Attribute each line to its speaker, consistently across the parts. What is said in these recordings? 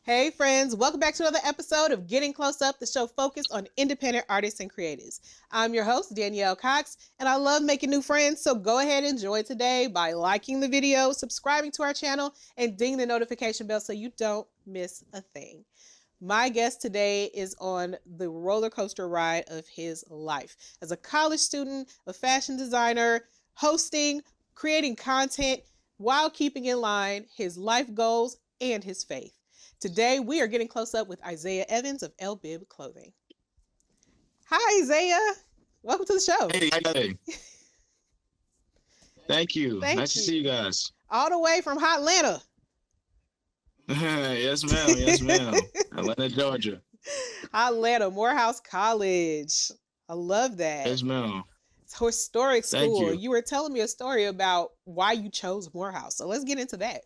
Speaker 1: Hey friends, welcome back to another episode of Getting Close Up, the show focused on independent artists and creatives. I'm your host, Danielle Cox, and I love making new friends, so go ahead and enjoy today by liking the video, subscribing to our channel, and ding the notification bell so you don't miss a thing. My guest today is on the roller coaster ride of his life. As a college student, a fashion designer, hosting, creating content, while keeping in line his life goals and his faith. Today, we are getting close up with Isiah Evans of L-Bib Clothing. Hi, Isiah. Welcome to the show.
Speaker 2: Hey. Thank you. Nice to see you guys.
Speaker 1: All the way from Hotlanta.
Speaker 2: Yes, ma'am. Yes, ma'am. Atlanta, Georgia.
Speaker 1: Hotlanta, Morehouse College. I love that.
Speaker 2: Yes, ma'am.
Speaker 1: It's a historic school.
Speaker 2: Thank you.
Speaker 1: You were telling me a story about why you chose Morehouse. So let's get into that.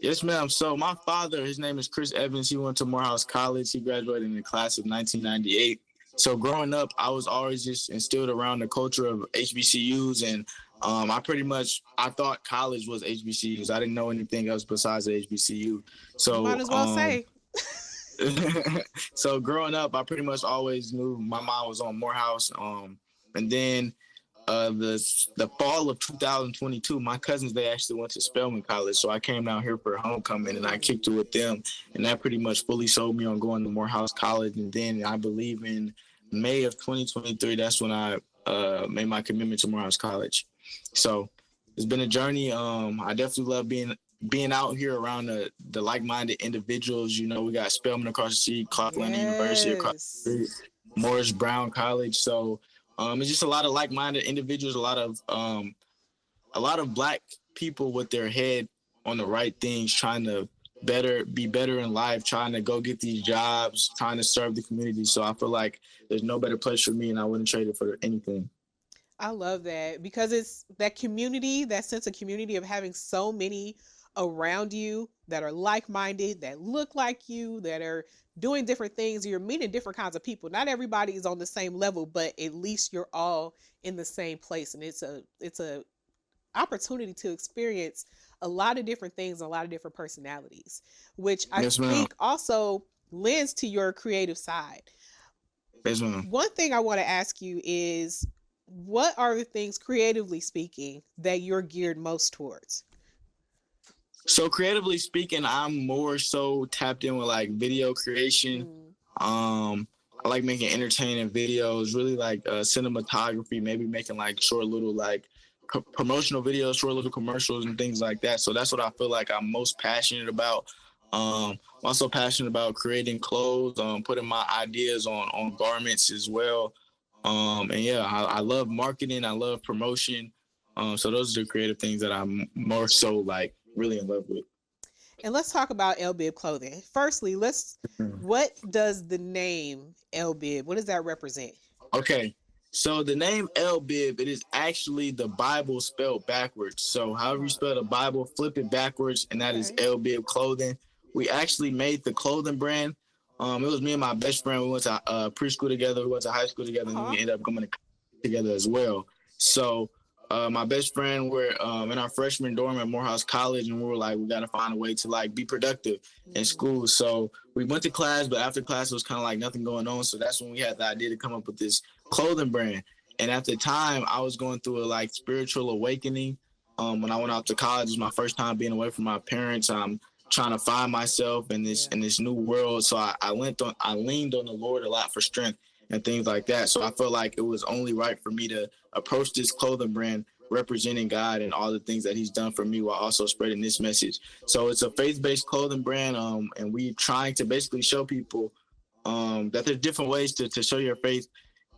Speaker 2: Yes, ma'am. So my father, his name is Chris Evans. He went to Morehouse College. He graduated in the class of 1998. So growing up, I was always just instilled around the culture of HBCUs. And I thought college was HBCUs. I didn't know anything else besides the HBCU. So
Speaker 1: might as well say.
Speaker 2: So growing up, I pretty much always knew my mom was on Morehouse. And then the fall of 2022, my cousins, they actually went to Spelman College. So I came down here for homecoming and I kicked it with them. And that pretty much fully sold me on going to Morehouse College. And then I believe in May of 2023, that's when I made my commitment to Morehouse College. So it's been a journey. I definitely love being out here around the like-minded individuals. You know, we got Spelman across the street, Hotlanta University across the street, Morris Brown College. So it's just a lot of like-minded individuals, a lot of Black people with their head on the right things, trying to be better in life, trying to go get these jobs, trying to serve the community. So I feel like there's no better place for me, and I wouldn't trade it for anything.
Speaker 1: I love that because it's that community, that sense of community of having so many around you that are like-minded, that look like you, that are doing different things. You're meeting different kinds of people. Not everybody is on the same level, but at least you're all in the same place. And it's a opportunity to experience a lot of different things, a lot of different personalities, which I think also lends to your creative side.
Speaker 2: Yes, ma'am.
Speaker 1: One thing I want to ask you is, what are the things, creatively speaking, that you're geared most towards?
Speaker 2: So creatively speaking, I'm more so tapped in with like video creation. I like making entertaining videos, really like cinematography, maybe making like short little like promotional videos, short little commercials and things like that. So that's what I feel like I'm most passionate about. I'm also passionate about creating clothes, putting my ideas on garments as well. And yeah, I love marketing. I love promotion. So those are the creative things that I'm more so like really in love with.
Speaker 1: And let's talk about L-Bib Clothing. Firstly, what does the name L-Bib, what does that represent?
Speaker 2: Okay, so the name L-Bib, it is actually the Bible spelled backwards. So however you spell the Bible, flip it backwards, and that is L-Bib Clothing. We actually made the clothing brand. It was me and my best friend. We went to preschool together. We went to high school together, and we ended up coming together as well. So my best friend, we're in our freshman dorm at Morehouse College, and we were like, we got to find a way to like be productive in school. So we went to class, but after class, it was kind of like nothing going on. So that's when we had the idea to come up with this clothing brand. And at the time, I was going through a like spiritual awakening. When I went out to college, it was my first time being away from my parents. I'm trying to find myself in this new world. So I leaned on the Lord a lot for strength and things like that. So I felt like it was only right for me to approach this clothing brand representing God and all the things that he's done for me while also spreading this message. So it's a faith-based clothing brand, and we're trying to basically show people that there's different ways to show your faith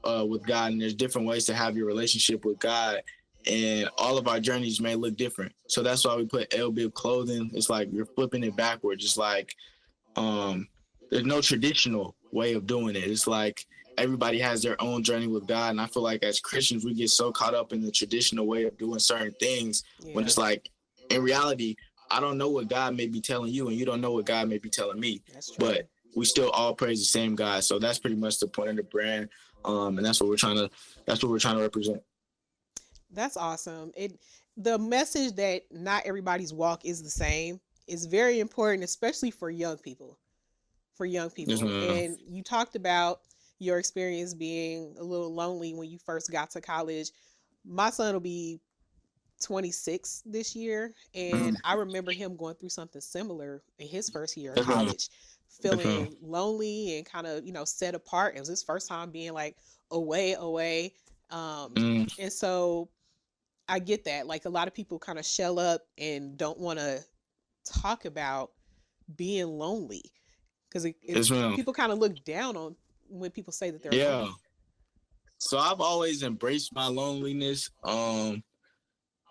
Speaker 2: with God, and there's different ways to have your relationship with God. And all of our journeys may look different. So that's why we put L-Bib Clothing. It's like you're flipping it backwards. It's like there's no traditional way of doing it. It's like everybody has their own journey with God. And I feel like as Christians, we get so caught up in the traditional way of doing certain things when it's like, in reality, I don't know what God may be telling you, and you don't know what God may be telling me. But we still all praise the same God. So that's pretty much the point of the brand. And that's what we're trying to represent.
Speaker 1: That's awesome. The message that not everybody's walk is the same is very important, especially for young people. For young
Speaker 2: Yes,
Speaker 1: people.
Speaker 2: ma'am.
Speaker 1: And you talked about your experience being a little lonely when you first got to college. My son will be 26 this year, and
Speaker 2: Mhm.
Speaker 1: I remember him going through something similar in his first year of
Speaker 2: Yes, ma'am.
Speaker 1: college,
Speaker 2: Yes, ma'am.
Speaker 1: feeling lonely and kind of, set apart. It was his first time being like away.
Speaker 2: Mm,
Speaker 1: And so I get that. Like a lot of people kind of shell up and don't want to talk about being lonely because
Speaker 2: yes, ma'am.
Speaker 1: people kind of look down on when people say that they're
Speaker 2: Yeah.
Speaker 1: lonely.
Speaker 2: So I've always embraced my loneliness.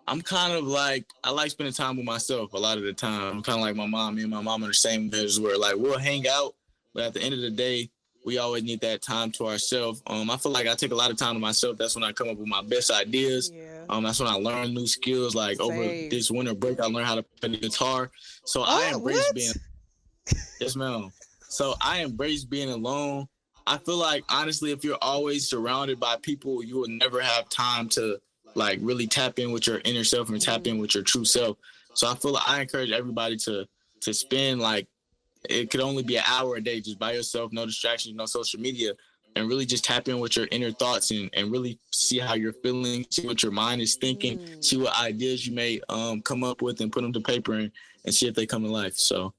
Speaker 2: I'm kind of like, I like spending time with myself a lot of the time. I'm kind of like my mom. Me and my mom are the same as where like we'll hang out, but at the end of the day, we always need that time to ourselves. I feel like I take a lot of time to myself. That's when I come up with my best ideas.
Speaker 1: Yeah.
Speaker 2: That's when I learn new skills. Like over
Speaker 1: Same.
Speaker 2: this winter break, I learned how to play the guitar. So I
Speaker 1: Oh,
Speaker 2: embrace being,
Speaker 1: what?
Speaker 2: yes, ma'am. So I embrace being alone. I feel like honestly, if you're always surrounded by people, you will never have time to like really tap in with your inner self and tap in
Speaker 1: Mm,
Speaker 2: with your true self. So I feel like I encourage everybody to spend like it could only be an hour a day just by yourself, no distractions, no social media, and really just tap in with your inner thoughts and really see how you're feeling, see what your mind is thinking,
Speaker 1: mm.
Speaker 2: see what ideas you may come up with and put them to paper and see if they come to life. So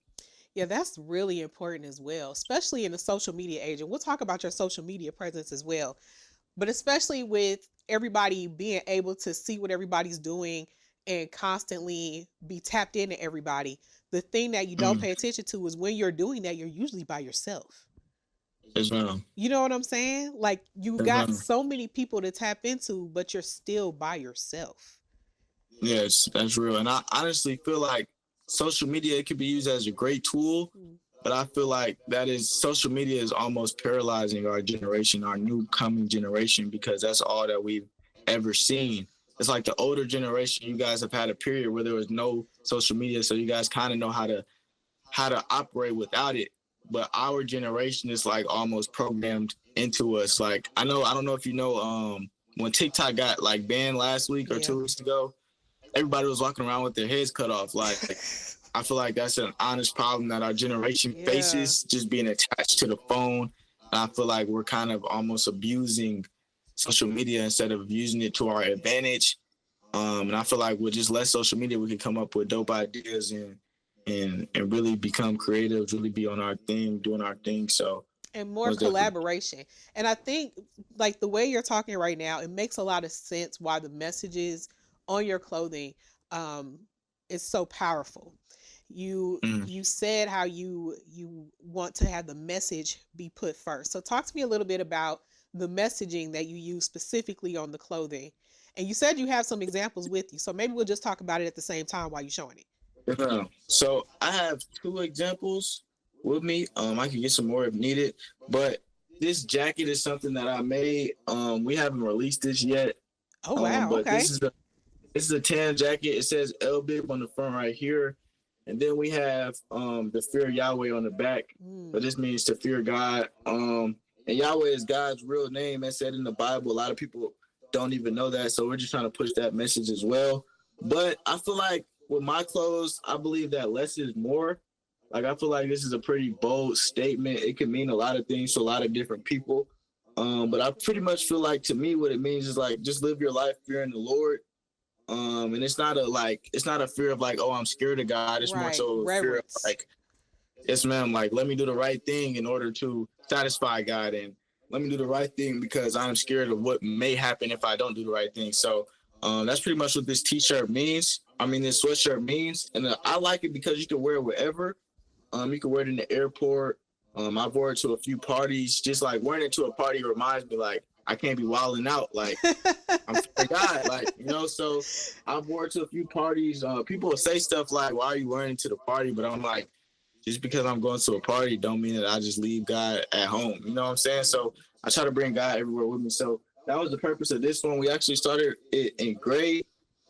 Speaker 1: Yeah, that's really important as well, especially in the social media age. And we'll talk about your social media presence as well. But especially with everybody being able to see what everybody's doing and constantly be tapped into everybody, the thing that you don't
Speaker 2: mm,
Speaker 1: pay attention to is when you're doing that, you're usually by yourself.
Speaker 2: as well.
Speaker 1: You know what I'm saying? Like you
Speaker 2: As
Speaker 1: got
Speaker 2: well.
Speaker 1: so many people to tap into, but you're still by yourself.
Speaker 2: Yes, that's real. And I honestly feel like social media it can be used as a great tool,
Speaker 1: Mm.
Speaker 2: but I feel like that is social media is almost paralyzing our generation, our new coming generation, because that's all that we've ever seen. It's like the older generation, you guys have had a period where there was no social media, so you guys kind of know how to operate without it. But our generation is like almost programmed into us. Like I don't know if you know, when TikTok got like banned last week or
Speaker 1: Yeah.
Speaker 2: 2 weeks ago, everybody was walking around with their heads cut off. Like I feel like that's an honest problem that our generation
Speaker 1: Yeah.
Speaker 2: faces, just being attached to the phone. And I feel like we're kind of almost abusing social media instead of using it to our advantage. And I feel like with just less social media, we can come up with dope ideas and really become creative, really be on our thing, doing our thing. So
Speaker 1: And more
Speaker 2: most definitely.
Speaker 1: collaboration. And I think like the way you're talking right now, it makes a lot of sense why the messages on your clothing um is so powerful.
Speaker 2: Mm.
Speaker 1: You said how you want to have the message be put first. So talk to me a little bit about the messaging that you use specifically on the clothing. And you said you have some examples with you. So maybe we'll just talk about it at the same time while you're showing it.
Speaker 2: So I have 2 examples with me. I can get some more if needed, but this jacket is something that I made. We haven't released this yet.
Speaker 1: Oh wow,
Speaker 2: But
Speaker 1: okay.
Speaker 2: this is a tan jacket. It says L bib on the front right here. And then we have the fear Yahweh on the back. So
Speaker 1: Mm.
Speaker 2: this means to fear God. And Yahweh is God's real name, as said in the Bible. A lot of people don't even know that. So we're just trying to push that message as well. But I feel like with my clothes, I believe that less is more. Like I feel like this is a pretty bold statement. It can mean a lot of things to a lot of different people. But I pretty much feel like to me what it means is like just live your life fearing the Lord. And it's not a fear of like, oh, I'm scared of God. It's more
Speaker 1: Right.
Speaker 2: so a fear of
Speaker 1: Reverence.
Speaker 2: like, yes, ma'am, like let me do the right thing in order to satisfy God, and let me do the right thing because I'm scared of what may happen if I don't do the right thing. So that's pretty much what this t-shirt means. I mean, this sweatshirt means, and I like it because you can wear it wherever. You can wear it in the airport. I've worn it to a few parties. Just like wearing it to a party reminds me like I can't be wilding out. Like I'm a guy, like So I've worn it to a few parties. People will say stuff like, "Why are you wearing it to the party?" But I'm like, just because I'm going to a party, don't mean that I just leave God at home. You know what I'm saying? So I try to bring God everywhere with me. So that was the purpose of this one. We actually started it in gray,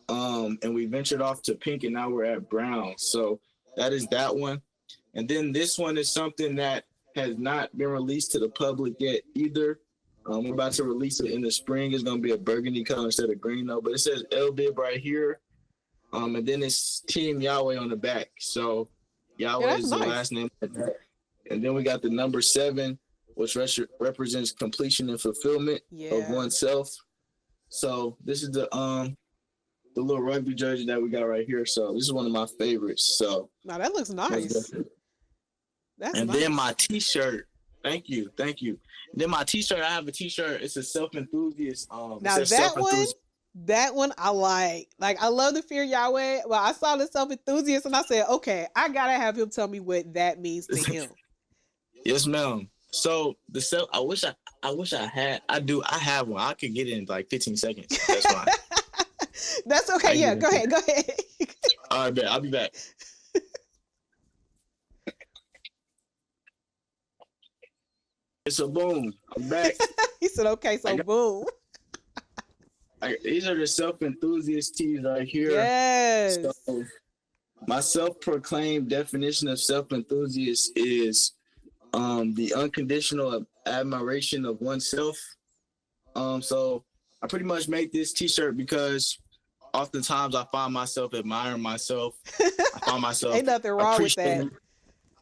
Speaker 2: and we ventured off to pink, and now we're at brown. So that is that one. And then this one is something that has not been released to the public yet either. We're about to release it in the spring. It's going to be a burgundy color instead of green, though. But it says L Bib right here. And then it's Team Yahweh on the back. So
Speaker 1: Yeah,
Speaker 2: Yahweh
Speaker 1: that's
Speaker 2: is the
Speaker 1: nice.
Speaker 2: last name of that. And then we got the number 7, which represents completion and fulfillment of
Speaker 1: Yeah.
Speaker 2: oneself. So this is the little rugby jersey that we got right here. So this is one of my favorites. So
Speaker 1: Now that looks
Speaker 2: most
Speaker 1: nice.
Speaker 2: definitely.
Speaker 1: That's
Speaker 2: And then
Speaker 1: nice.
Speaker 2: my T-shirt. Thank you. And then my T-shirt. I have a T-shirt. It's a self enthusiast. It
Speaker 1: Now
Speaker 2: says self enthusiast.
Speaker 1: that one I like. Like I love the fear Yahweh. Well, I saw the self enthusiast and I said, okay, I gotta have him tell me what that means to him.
Speaker 2: Yes, ma'am. So the self. I wish I had. I have one. I could get it in like 15 seconds. That's fine.
Speaker 1: That's okay. Yeah, go ahead. Go ahead.
Speaker 2: All right, bet. I'll be back. So boom, I'm back.
Speaker 1: He said, okay, so boom.
Speaker 2: These are the self-enthusiast tees right here.
Speaker 1: Yes.
Speaker 2: So my self-proclaimed definition of self-enthusiast is the unconditional admiration of oneself. So I pretty much make this T-shirt because oftentimes I find myself admiring myself. I find myself
Speaker 1: ain't nothing wrong with that.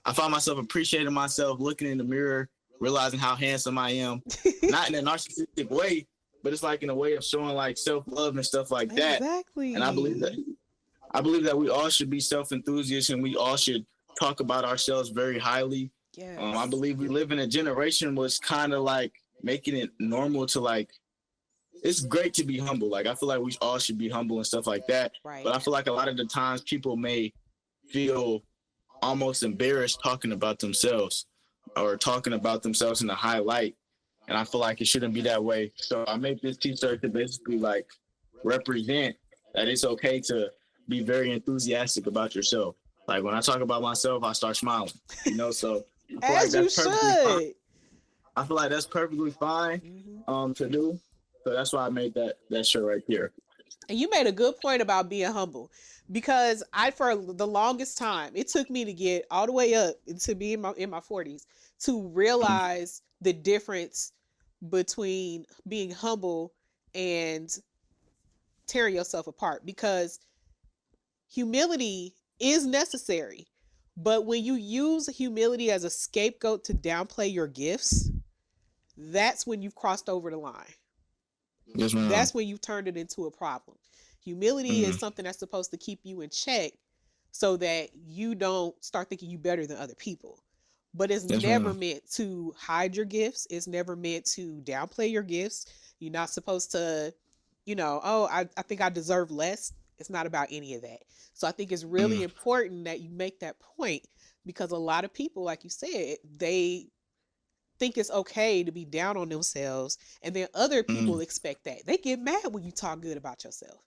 Speaker 2: I find myself appreciating myself, looking in the mirror, realizing how handsome I am. Not in a narcissistic way, but it's like in a way of showing like self-love and stuff like that.
Speaker 1: Exactly.
Speaker 2: And I believe that we all should be self-enthusiasts and we all should talk about ourselves very highly.
Speaker 1: Yes.
Speaker 2: I believe we live in a generation was kind of like making it normal to like, it's great to be humble. Like I feel like we all should be humble and stuff like that.
Speaker 1: Right.
Speaker 2: But I feel like a lot of the times people may feel almost embarrassed talking about themselves or talking about themselves in a highlight. And I feel like it shouldn't be that way. So I make this T-shirt to basically like represent that it's okay to be very enthusiastic about yourself. Like when I talk about myself, I start smiling, you know, so
Speaker 1: as you should.
Speaker 2: I feel like that's perfectly fine to do. So that's why I made that shirt right here.
Speaker 1: And you made a good point about being humble, because for the longest time, it took me to get all the way up to be in my 40s to realize the difference between being humble and tearing yourself apart, because humility is necessary. But when you use humility as a scapegoat to downplay your gifts, that's when you've crossed over the line.
Speaker 2: Yes, ma'am.
Speaker 1: That's when you've turned it into a problem. Humility is something that's supposed to keep you in check so that you don't start thinking you better than other people. But it's never meant to hide your gifts. It's never meant to downplay your gifts. You're not supposed to, I think I deserve less. It's not about any of that. So I think it's really important that you make that point, because a lot of people, like you said, they think it's okay to be down on themselves, and then other people expect that. They get mad when you talk good about yourself.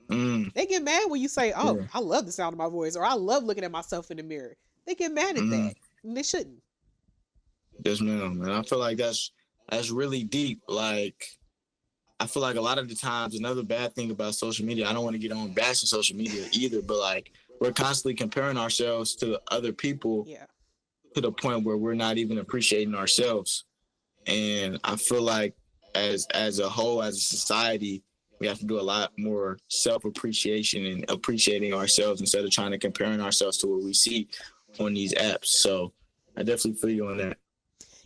Speaker 1: They get mad when you say, oh, I love the sound of my voice, or I love looking at myself in the mirror. They get mad at that, and they shouldn't.
Speaker 2: Yes, ma'am. And I feel like that's really deep. Like, I feel like a lot of the times, another bad thing about social media, I don't want to get on bashing social media either, but like we're constantly comparing ourselves to other people to the point where we're not even appreciating ourselves. And I feel like as a whole, as a society, we have to do a lot more self-appreciation and appreciating ourselves instead of trying to comparing ourselves to what we see on these apps. So I definitely feel you on that.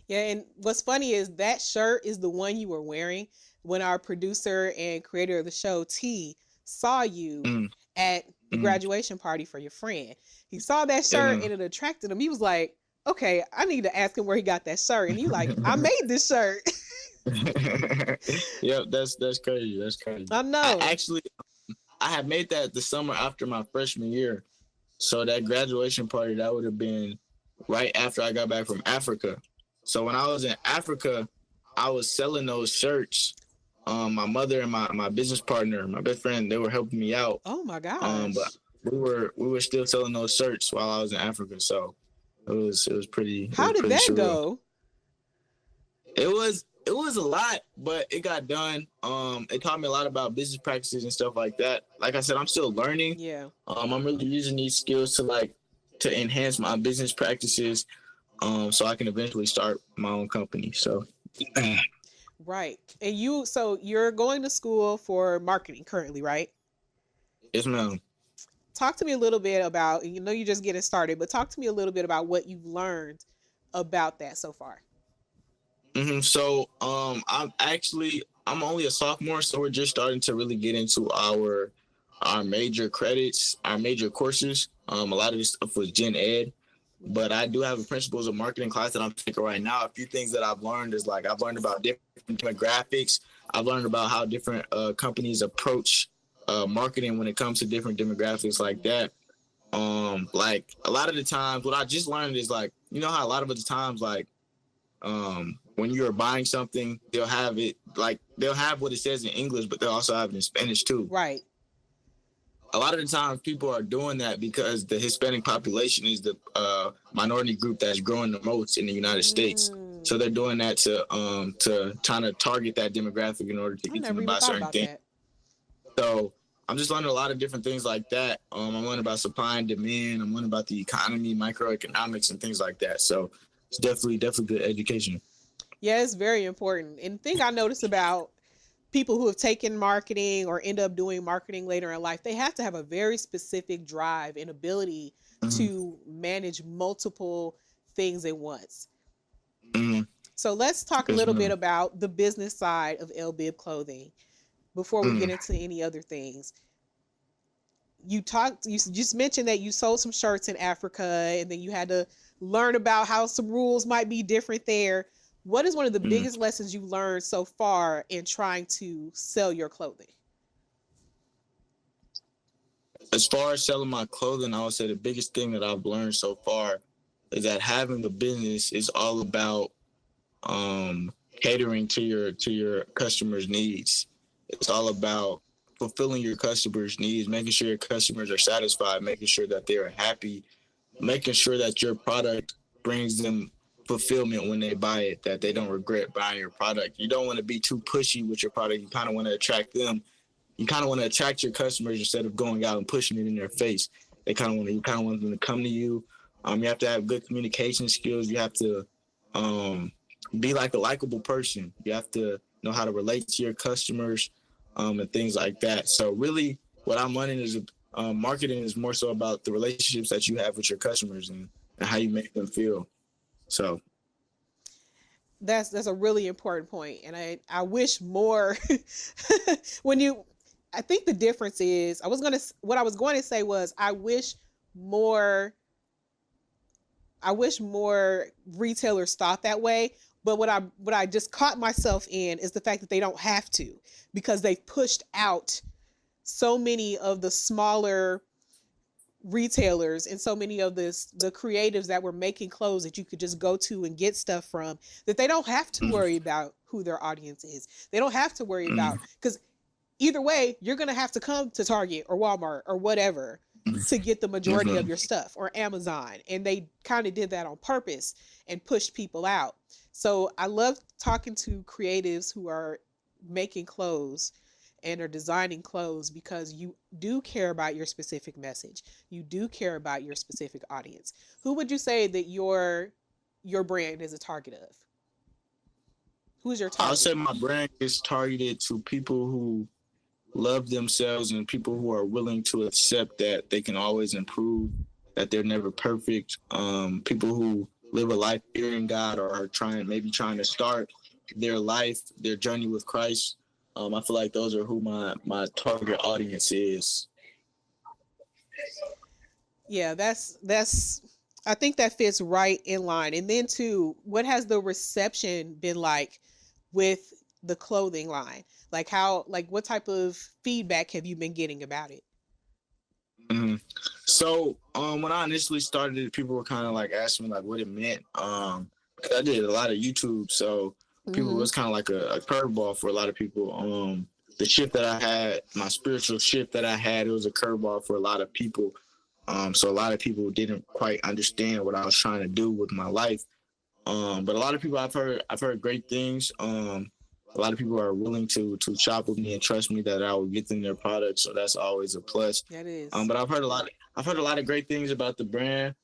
Speaker 1: Yeah, and what's funny is that shirt is the one you were wearing when our producer and creator of the show, T, saw you at the graduation party for your friend. He saw that shirt and it attracted him. He was like, okay, I need to ask him where he got that shirt. And he like, I made this shirt.
Speaker 2: Yep, that's crazy. That's crazy.
Speaker 1: I know.
Speaker 2: I had made that the summer after my freshman year. So that graduation party, that would have been right after I got back from Africa. So when I was in Africa, I was selling those shirts. My mother and my business partner, my best friend, they were helping me out.
Speaker 1: Oh my gosh.
Speaker 2: But we were still selling those shirts while I was in Africa. So it was pretty.
Speaker 1: How did that
Speaker 2: surreal.
Speaker 1: go?
Speaker 2: It was a lot, but it got done. It taught me a lot about business practices and stuff like that. Like I said, I'm still learning.
Speaker 1: Yeah.
Speaker 2: I'm really using these skills to enhance my business practices, so I can eventually start my own company. So.
Speaker 1: Right. And you're going to school for marketing currently, right?
Speaker 2: Yes, ma'am.
Speaker 1: talk to me a little bit about, you know, you're just getting started, but talk to me a little bit about what you've learned about that so far.
Speaker 2: So I'm only a sophomore, so we're just starting to really get into our major credits, our major courses. A lot of this stuff was gen ed, but I do have a principles of marketing class that I'm taking right now. A few things that I've learned is like I've learned about different demographics. I've learned about how different companies approach marketing when it comes to different demographics like that. Like a lot of the times, what I just learned is like, you know how a lot of the times like when you're buying something, they'll have it like they'll have what it says in English, but they'll also have it in Spanish too.
Speaker 1: Right.
Speaker 2: A lot of the times people are doing that because the Hispanic population is the minority group that's growing the most in the United States. So they're doing that to trying to target that demographic in order to
Speaker 1: I
Speaker 2: get them
Speaker 1: never
Speaker 2: to
Speaker 1: even
Speaker 2: buy
Speaker 1: thought
Speaker 2: certain
Speaker 1: about
Speaker 2: things.
Speaker 1: that.
Speaker 2: So I'm just learning a lot of different things like that. I'm learning about supply and demand. I'm learning about the economy, microeconomics, and things like that. So it's definitely good education.
Speaker 1: Yeah, it's very important. And the thing I noticed about people who have taken marketing or end up doing marketing later in life, they have to have a very specific drive and ability to manage multiple things at once. So let's talk a little bit about the business side of LBIB clothing before we get into any other things. You just mentioned that you sold some shirts in Africa and then you had to learn about how some rules might be different there. What is one of the biggest lessons you've learned so far in trying to sell your clothing?
Speaker 2: As far as selling my clothing, I would say the biggest thing that I've learned so far is that having a business is all about catering to your customers' needs. It's all about fulfilling your customers' needs, making sure your customers are satisfied, making sure that they are happy, making sure that your product brings them fulfillment when they buy it, that they don't regret buying your product. You don't want to be too pushy with your product. You kind of want to attract them. You kind of want to attract your customers instead of going out and pushing it in their face. You kind of want them to come to you. You have to have good communication skills. You have to be like a likable person. You have to know how to relate to your customers and things like that. So really, what I'm learning is marketing is more so about the relationships that you have with your customers and how you make them feel. So
Speaker 1: that's a really important point, and I wish more. When you, I think the difference is what I was going to say was more I wish more retailers thought that way. But what I just caught myself in is the fact that they don't have to, because they've pushed out so many of the smaller retailers and so many of the creatives that were making clothes that you could just go to and get stuff from, that they don't have to worry about who their audience is. They don't have to worry about, because either way, you're going to have to come to Target or Walmart or whatever to get the majority of your stuff, or Amazon. And they kind of did that on purpose and pushed people out. So I love talking to creatives who are making clothes and are designing clothes, because you do care about your specific message. You do care about your specific audience. Who would you say that your brand is a target of? Who's your target?
Speaker 2: I'll say my brand is targeted to people who love themselves and people who are willing to accept that they can always improve, that they're never perfect. People who live a life fearing God or are trying to start their life, their journey with Christ. I feel like those are who my target audience is.
Speaker 1: Yeah, that's I think that fits right in line. And then too, what has the reception been like with the clothing line? Like what type of feedback have you been getting about it?
Speaker 2: So when I initially started it, people were kind of like asking me like what it meant. Because I did a lot of YouTube, so people was kind of like a curveball for a lot of people. The shift that I had, my spiritual shift that I had, it was a curveball for a lot of people. So a lot of people didn't quite understand what I was trying to do with my life. But a lot of people I've heard great things. A lot of people are willing to shop with me and trust me that I will get them their products. So that's always a plus.
Speaker 1: That is.
Speaker 2: But I've heard a lot of great things about the brand.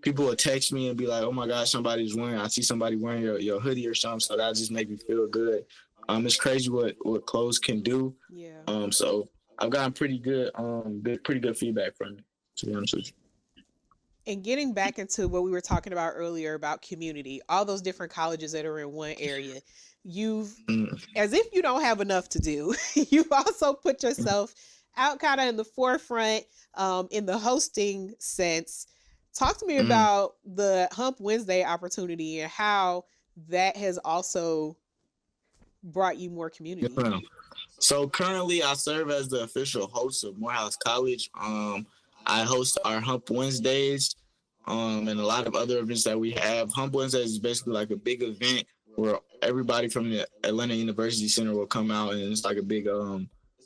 Speaker 2: People will text me and be like, "Oh my gosh, I see somebody wearing your hoodie or something." So that just make me feel good. It's crazy what clothes can do.
Speaker 1: Yeah.
Speaker 2: So I've gotten pretty good feedback from it, to be honest with you.
Speaker 1: And getting back into what we were talking about earlier about community, all those different colleges that are in one area, you've, as if you don't have enough to do, you've also put yourself out kind of in the forefront in the hosting sense. Talk to me about the Hump Wednesday opportunity and how that has also brought you more community.
Speaker 2: Yeah. So currently I serve as the official host of Morehouse College. I host our Hump Wednesdays and a lot of other events that we have. Hump Wednesdays is basically like a big event where everybody from the Atlanta University Center will come out, and it's like a big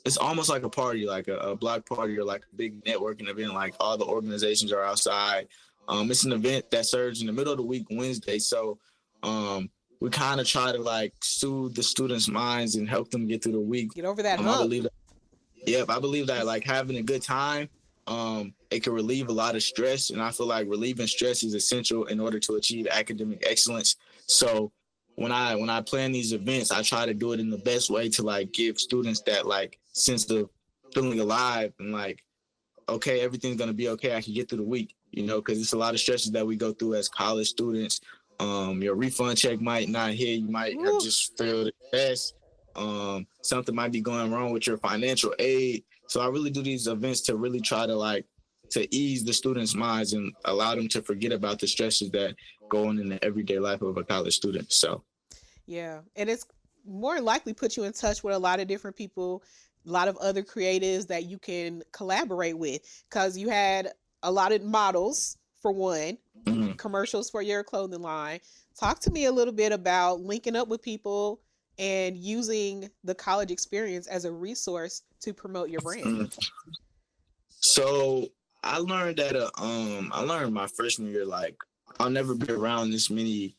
Speaker 2: it's almost like a party, like a block party or like a big networking event. Like all the organizations are outside. It's an event that serves in the middle of the week, Wednesday. So we kind of try to like soothe the students' minds and help them get through the week.
Speaker 1: Get over that hump.
Speaker 2: I believe that like having a good time, it can relieve a lot of stress, and I feel like relieving stress is essential in order to achieve academic excellence. So when I plan these events, I try to do it in the best way to like give students that like sense of feeling alive and like, okay, everything's gonna be okay. I can get through the week, because it's a lot of stresses that we go through as college students. Your refund check might not hit. You might have just failed the test. Something might be going wrong with your financial aid. So I really do these events to really try to ease the students' minds and allow them to forget about the stresses that go on in the everyday life of a college student. So,
Speaker 1: yeah, and it's more likely put you in touch with a lot of different people, a lot of other creatives that you can collaborate with, because you had a lot of models for one, commercials for your clothing line. Talk to me a little bit about linking up with people and using the college experience as a resource to promote your brand.
Speaker 2: So I learned that I learned my freshman year, like I'll never be around this many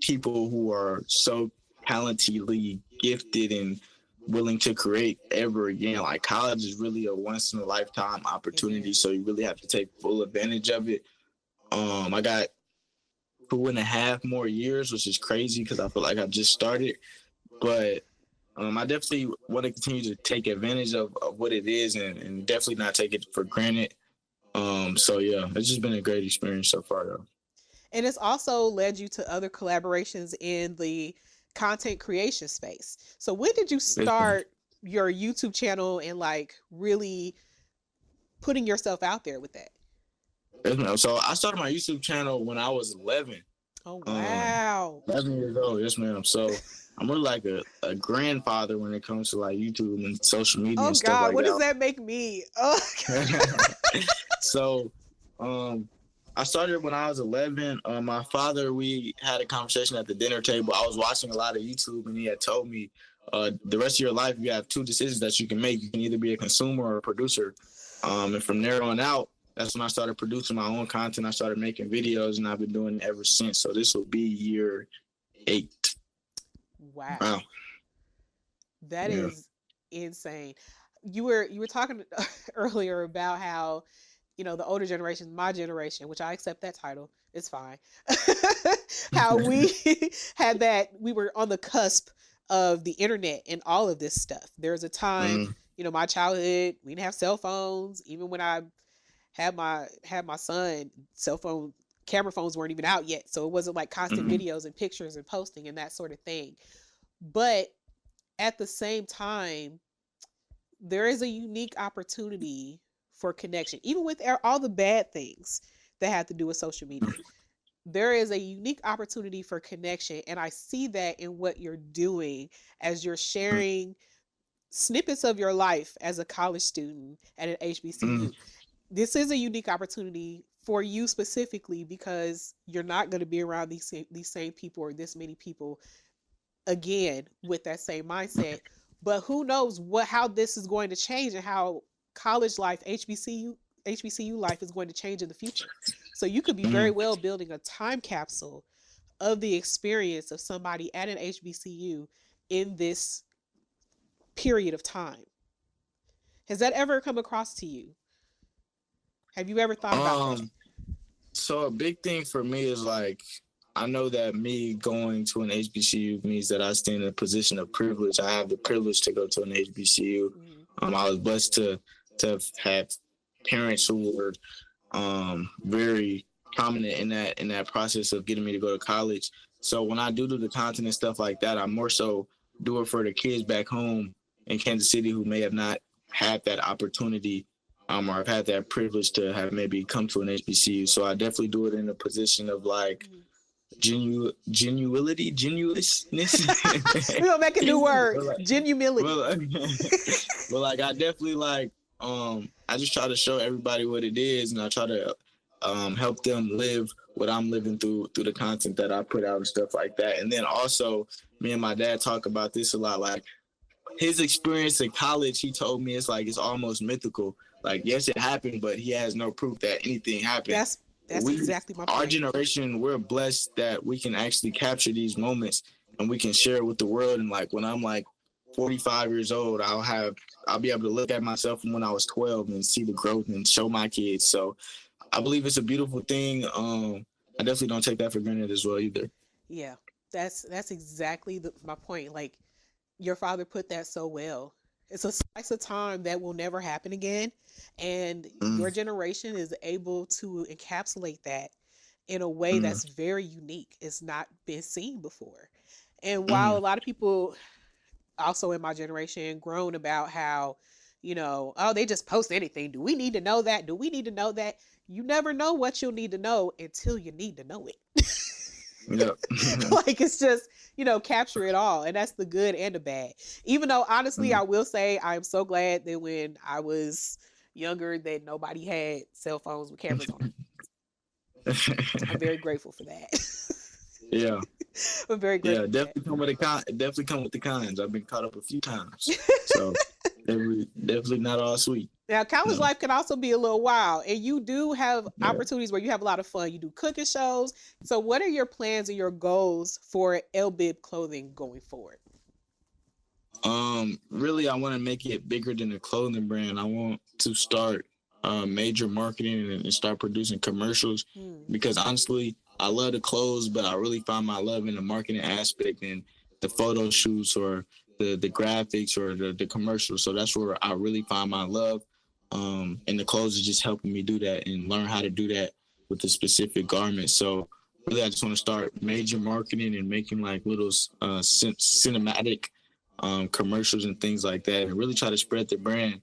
Speaker 2: people who are so talentedly gifted and willing to create ever again. Like college is really a once in a lifetime opportunity, so you really have to take full advantage of it. I got 2.5 more years, which is crazy because I feel like I just started. But I definitely want to continue to take advantage of what it is and definitely not take it for granted. So, yeah, it's just been a great experience so far, though.
Speaker 1: And it's also led you to other collaborations in the content creation space. So when did you start your YouTube channel and like really putting yourself out there with that?
Speaker 2: So I started my YouTube channel when I was 11.
Speaker 1: Oh, wow.
Speaker 2: 11 years old, yes, ma'am. So I'm really like a grandfather when it comes to like YouTube and social media and stuff like that. Oh, God,
Speaker 1: what does that make me? Oh,
Speaker 2: So I started when I was 11. My father, we had a conversation at the dinner table. I was watching a lot of YouTube, and he had told me the rest of your life, you have two decisions that you can make. You can either be a consumer or a producer. And from there on out, that's when I started producing my own content. I started making videos, and I've been doing it ever since. So this will be year 8.
Speaker 1: Wow. That is insane. You were talking earlier about how, the older generation, my generation, which I accept that title, it's fine. How we had that, we were on the cusp of the internet and all of this stuff. There was a time, my childhood, we didn't have cell phones. Even when I had my son, camera phones weren't even out yet. So it wasn't like constant videos and pictures and posting and that sort of thing. But at the same time, there is a unique opportunity for connection, even with all the bad things that have to do with social media. There is a unique opportunity for connection. And I see that in what you're doing as you're sharing snippets of your life as a college student at an HBCU. This is a unique opportunity for you specifically because you're not going to be around these same people or this many people again with that same mindset. But who knows how this is going to change and how college life, HBCU life is going to change in the future. So you could be very well building a time capsule of the experience of somebody at an HBCU in this period of time. Has that ever come across to you? Have you ever thought about that?
Speaker 2: So a big thing for me is like, I know that me going to an HBCU means that I stand in a position of privilege. I have the privilege to go to an HBCU. I was blessed to have parents who were very prominent in that process of getting me to go to college. So when I do the content and stuff like that, I more so do it for the kids back home in Kansas City who may have not had that opportunity, or have had that privilege to have maybe come to an HBCU. So I definitely do it in a position of like genuineness.
Speaker 1: We're gonna make a new word.
Speaker 2: Well,
Speaker 1: Genuility.
Speaker 2: well, like I definitely like I just try to show everybody what it is, and I try to help them live what I'm living through the content that I put out and stuff like that. And then also me and my dad talk about this a lot. Like his experience in college, he told me it's almost mythical. Like, yes, it happened, but he has no proof that anything happened.
Speaker 1: That's exactly my point.
Speaker 2: Our generation, we're blessed that we can actually capture these moments and we can share it with the world. And like when I'm like 45 years old, I'll be able to look at myself from when I was 12 and see the growth and show my kids. So I believe it's a beautiful thing. I definitely don't take that for granted as well either.
Speaker 1: Yeah, that's exactly my point. Like your father put that so well. It's a slice of time that will never happen again, and your generation is able to encapsulate that in a way that's very unique. It's not been seen before. And while a lot of people also in my generation groan about how, oh, they just post anything. Do we need to know that? Do we need to know that? You never know what you'll need to know until you need to know it.
Speaker 2: Yep.
Speaker 1: Like it's just, capture it all. And that's the good and the bad. Even though honestly, I will say I'm so glad that when I was younger that nobody had cell phones with cameras on them. I'm very grateful for that.
Speaker 2: Yeah.
Speaker 1: I'm very grateful.
Speaker 2: Yeah, definitely come with the cons. I've been caught up a few times. So definitely not all sweet.
Speaker 1: Now, college life can also be a little wild, and you do have opportunities where you have a lot of fun. You do cooking shows. So what are your plans and your goals for LBIB clothing going forward?
Speaker 2: Really, I want to make it bigger than a clothing brand. I want to start major marketing and start producing commercials because honestly, I love the clothes, but I really find my love in the marketing aspect and the photo shoots or the graphics or the commercials. So that's where I really find my love. And the clothes are just helping me do that and learn how to do that with the specific garments. So really, I just want to start major marketing and making like little cinematic commercials and things like that, and really try to spread the brand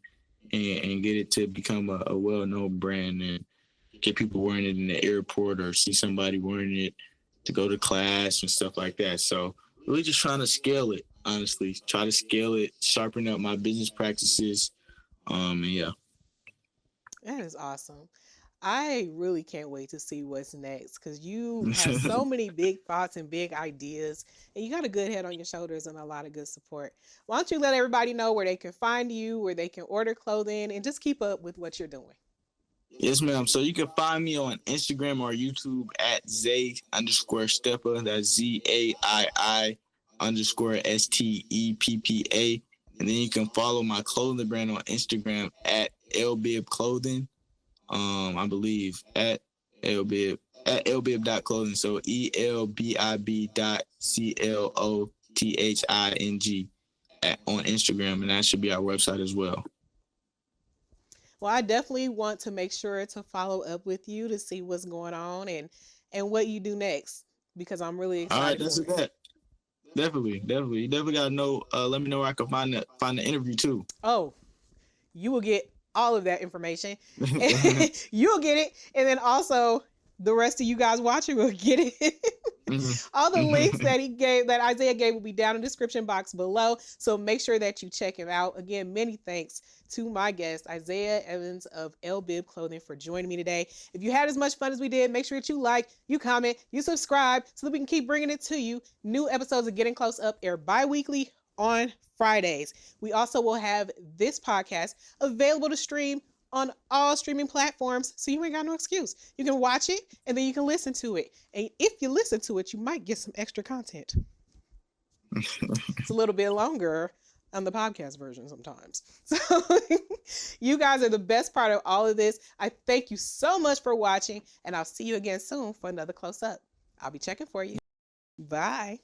Speaker 2: and get it to become a well-known brand and get people wearing it in the airport or see somebody wearing it to go to class and stuff like that. So really just trying to scale it, honestly. Try to scale it, sharpen up my business practices. And yeah.
Speaker 1: That is awesome. I really can't wait to see what's next because you have so many big thoughts and big ideas, and you got a good head on your shoulders and a lot of good support. Why don't you let everybody know where they can find you, where they can order clothing, and just keep up with what you're doing?
Speaker 2: Yes, ma'am. So you can find me on Instagram or YouTube at Zay_Steppa. That's ZAII_STEPPA. And then you can follow my clothing brand on Instagram at LBIB Clothing. I believe at LBIB.clothing. So ELBIB.CLOTHING on Instagram, and that should be our website as well.
Speaker 1: Well, I definitely want to make sure to follow up with you to see what's going on and what you do next because I'm really excited.
Speaker 2: All right, that's it. Definitely. You definitely gotta know. Let me know where I can find the interview too.
Speaker 1: Oh, you will get all of that information. You'll get it, and then also the rest of you guys watching will get it. All the links that Isiah gave will be down in the description box below. So make sure that you check him out. Again, many thanks to my guest, Isiah Evans of LBIB Clothing, for joining me today. If you had as much fun as we did, make sure that you like, you comment, you subscribe so that we can keep bringing it to you. New episodes of Getting Close Up air bi-weekly on Fridays. We also will have this podcast available to stream on all streaming platforms, so you ain't got no excuse. You can watch it and then you can listen to it. And if you listen to it, you might get some extra content. It's a little bit longer on the podcast version sometimes. So you guys are the best part of all of this. I thank you so much for watching, and I'll see you again soon for another close up. I'll be checking for you. Bye.